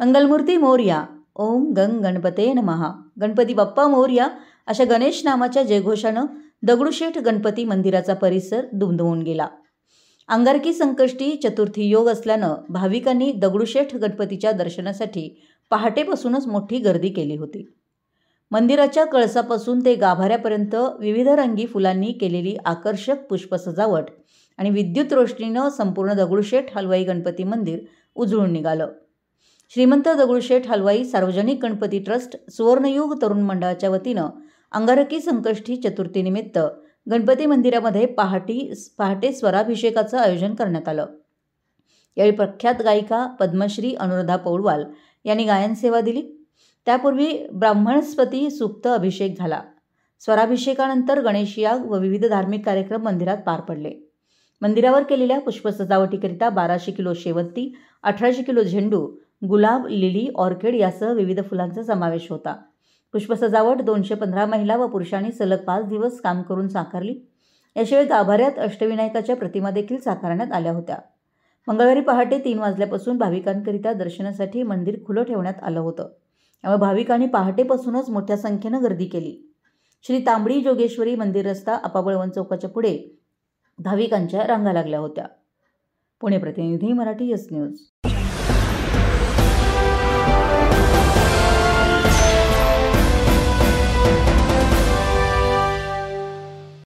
मंगलमूर्ती मोरया, ओम गंग गणपते नमः, गणपती बाप्पा मोरया अशा गणेश नामाच्या जयघोषानं दगडूशेठ गणपती मंदिराचा परिसर दुमदुमून गेला. अंगारकी संकष्टी चतुर्थी योग असल्यानं भाविकांनी दगडूशेठ गणपतीच्या दर्शनासाठी पहाटेपासूनच मोठी गर्दी केली होती. मंदिराच्या कळसापासून ते गाभाऱ्यापर्यंत विविध रंगी फुलांनी केलेली आकर्षक पुष्प सजावट आणि विद्युत रोषणीनं संपूर्ण दगडूशेठ हलवाई गणपती मंदिर उजळून निघालं. श्रीमंत दगडूशेठ हलवाई सार्वजनिक गणपती ट्रस्ट सुवर्णयुग तरुण मंडळाच्या वतीनं अंगारकी संकष्टी चतुर्थीनिमित्त गणपती मंदिरामध्ये पहाटे स्वराभिषेकाचं आयोजन करण्यात आलं. यावेळी प्रख्यात गायिका पद्मश्री अनुराधा पौडवाल यांनी गायन सेवा दिली. त्यापूर्वी ब्राह्मणस्पती सूक्त अभिषेक झाला. स्वराभिषेकानंतर गणेश याग व विविध धार्मिक कार्यक्रम मंदिरात पार पडले. मंदिरावर केलेल्या पुष्पसजावटीकरिता 1200 किलो शेवंती, 1800 किलो झेंडू, गुलाब, लिली, ऑर्किड यासह विविध फुलांचा समावेश होता. पुष्पसजावट 215 महिला व पुरुषांनी सलग 5 दिवस काम करून साकारली. याशिवाय गाभाऱ्यात अष्टविनायकाच्या प्रतिमा देखील साकारण्यात आल्या होत्या. मंगळवारी पहाटे 3 वाजल्यापासून भाविकांकरिता दर्शनासाठी मंदिर खुलं ठेवण्यात आलं होतं. त्यामुळे भाविकांनी पहाटेपासूनच मोठ्या संख्येनं गर्दी केली. श्री तांबडी जोगेश्वरी मंदिर रस्ता आपाबळवंत चौकाच्या पुढे भाविकांच्या रांगा लागल्या होत्या. पुणे प्रतिनिधी, मराठी यस न्यूज.